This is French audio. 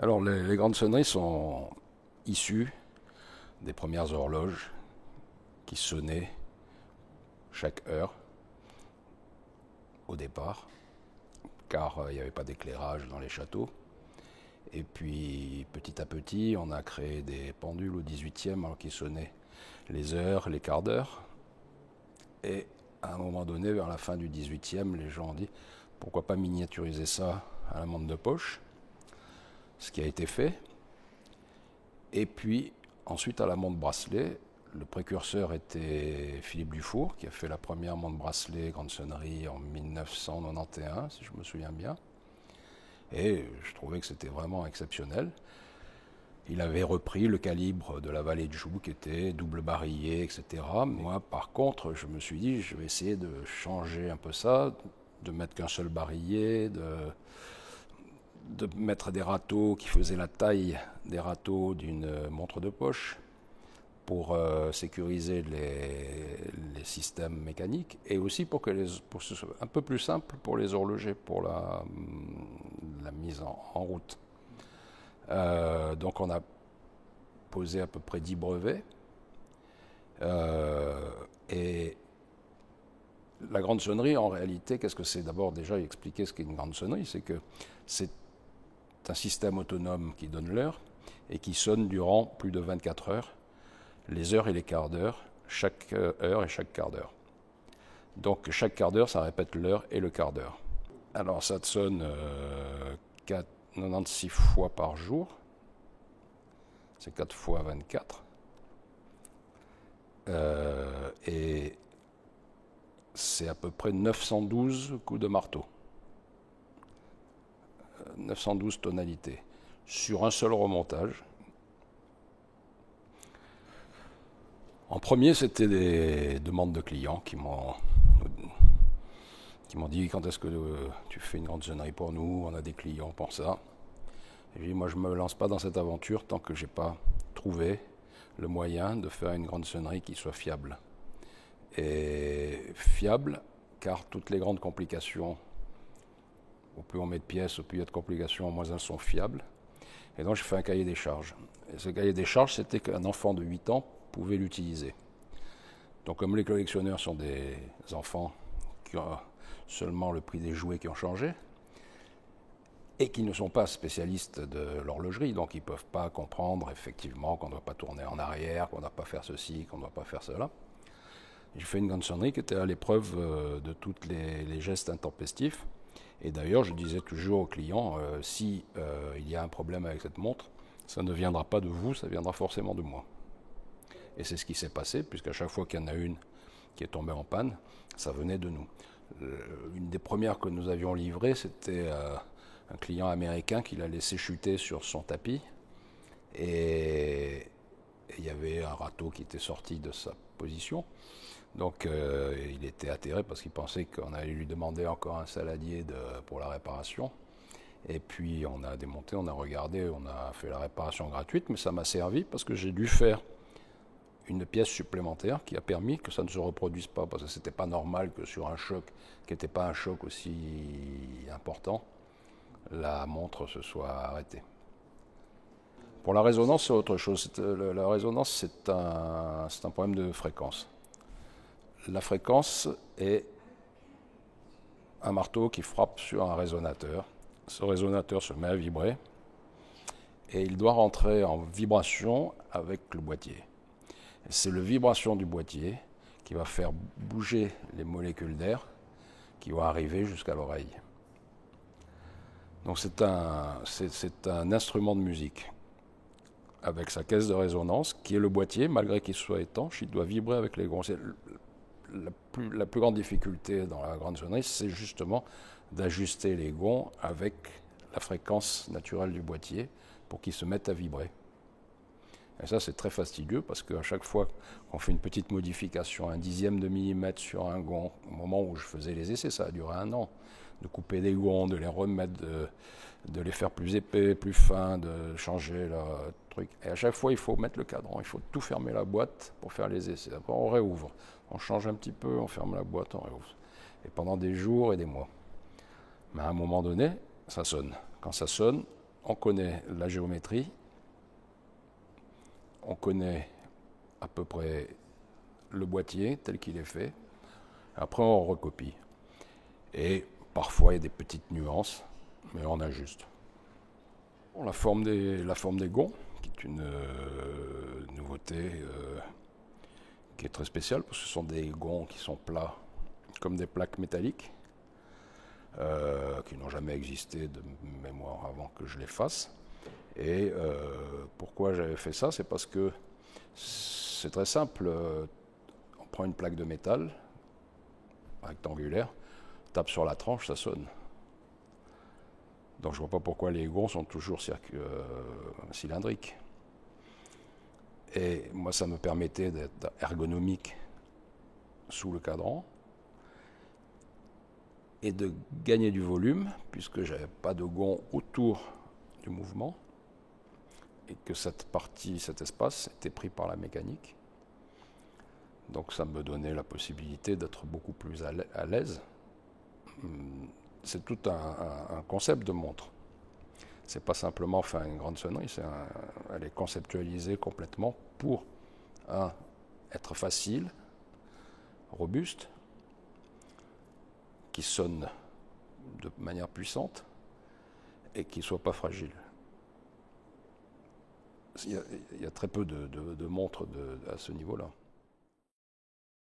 Alors, les grandes sonneries sont issues des premières horloges qui sonnaient chaque heure au départ, car il n'y avait pas d'éclairage dans les châteaux. Et puis, petit à petit, on a créé des pendules au 18e qui sonnaient les heures, les quarts d'heure. Et à un moment donné, vers la fin du 18e, les gens ont dit pourquoi pas miniaturiser ça à la montre de poche, ce qui a été fait. Et puis, ensuite, à la montre bracelet, le précurseur était Philippe Dufour, qui a fait la première montre bracelet grande sonnerie en 1991, si je me souviens bien. Et je trouvais que c'était vraiment exceptionnel. Il avait repris le calibre de la vallée de Joux, qui était double barillé, etc. Moi, par contre, je me suis dit, je vais essayer de changer un peu ça, de mettre qu'un seul barillet, de mettre des râteaux qui faisaient la taille des râteaux d'une montre de poche pour sécuriser les systèmes mécaniques et aussi pour que ce soit un peu plus simple pour les horlogers pour la mise en route. Donc on a posé à peu près 10 brevets et la grande sonnerie, en réalité, qu'est-ce que c'est? D'abord, déjà, expliquer ce qu'est une grande sonnerie, c'est que c'est un système autonome qui donne l'heure et qui sonne durant plus de 24 heures, les heures et les quarts d'heure, chaque heure et chaque quart d'heure. Donc chaque quart d'heure, ça répète l'heure et le quart d'heure. Alors ça sonne 96 fois par jour, c'est 4 fois 24. Et c'est à peu près 912 coups de marteau. 912 tonalités sur un seul remontage. En premier, c'était des demandes de clients qui m'ont dit quand est-ce que tu fais une grande sonnerie pour nous, on a des clients pour ça. Et j'ai dit moi je ne me lance pas dans cette aventure tant que je n'ai pas trouvé le moyen de faire une grande sonnerie qui soit fiable. Et fiable car toutes les grandes complications, au plus on met de pièces, au plus il y a de complications, au moins elles sont fiables. Et donc j'ai fait un cahier des charges. Et ce cahier des charges, c'était qu'un enfant de 8 ans pouvait l'utiliser. Donc comme les collectionneurs sont des enfants qui ont seulement le prix des jouets qui ont changé, et qui ne sont pas spécialistes de l'horlogerie, donc ils ne peuvent pas comprendre effectivement qu'on ne doit pas tourner en arrière, qu'on ne doit pas faire ceci, qu'on ne doit pas faire cela. J'ai fait une grande sonnerie qui était à l'épreuve de tous les gestes intempestifs. Et d'ailleurs, je disais toujours aux clients, si il y a un problème avec cette montre, ça ne viendra pas de vous, ça viendra forcément de moi. Et c'est ce qui s'est passé, puisqu'à chaque fois qu'il y en a une qui est tombée en panne, ça venait de nous. Une des premières que nous avions livrées, c'était un client américain qui l'a laissé chuter sur son tapis. Et il y avait un râteau qui était sorti de sa position. Donc il était atterré parce qu'il pensait qu'on allait lui demander encore un saladier pour la réparation. Et puis on a démonté, on a regardé, on a fait la réparation gratuite, mais ça m'a servi parce que j'ai dû faire une pièce supplémentaire qui a permis que ça ne se reproduise pas, parce que c'était pas normal que sur un choc qui n'était pas un choc aussi important, la montre se soit arrêtée. Pour la résonance, c'est autre chose. La résonance, c'est un problème de fréquence. La fréquence est un marteau qui frappe sur un résonateur. Ce résonateur se met à vibrer et il doit rentrer en vibration avec le boîtier. Et c'est la vibration du boîtier qui va faire bouger les molécules d'air qui vont arriver jusqu'à l'oreille. Donc c'est un instrument de musique avec sa caisse de résonance qui est le boîtier, malgré qu'il soit étanche, il doit vibrer avec les gonds. La plus grande difficulté dans la grande sonnerie, c'est justement d'ajuster les gonds avec la fréquence naturelle du boîtier pour qu'ils se mettent à vibrer. Et ça, c'est très fastidieux parce qu'à chaque fois qu'on fait une petite modification, 1/10 de millimètre sur un gond, au moment où je faisais les essais, ça a duré 1 an, de couper des gonds, de les remettre, de les faire plus épais, plus fins, de changer le truc. Et à chaque fois, il faut mettre le cadran, il faut tout fermer la boîte pour faire les essais. Après, on réouvre, on change un petit peu, on ferme la boîte, on réouvre. Et pendant des jours et des mois. Mais à un moment donné, ça sonne. Quand ça sonne, on connaît la géométrie, on connaît à peu près le boîtier tel qu'il est fait. Après, on recopie. Et parfois, il y a des petites nuances, mais on ajuste. Bon, la forme des gonds, qui est une nouveauté qui est très spéciale, parce que ce sont des gonds qui sont plats, comme des plaques métalliques, qui n'ont jamais existé de mémoire avant que je les fasse. Et pourquoi j'avais fait ça, c'est parce que c'est très simple. On prend une plaque de métal rectangulaire, tape sur la tranche, ça sonne. Donc je ne vois pas pourquoi les gonds sont toujours cylindriques. Et moi, ça me permettait d'être ergonomique sous le cadran et de gagner du volume, puisque je n'avais pas de gonds autour du mouvement et que cet espace était pris par la mécanique. Donc ça me donnait la possibilité d'être beaucoup plus à l'aise. C'est tout un concept de montre. C'est pas simplement faire une grande sonnerie, elle est conceptualisée complètement pour être facile, robuste, qui sonne de manière puissante et qui ne soit pas fragile. Il y a très peu de montres à ce niveau-là.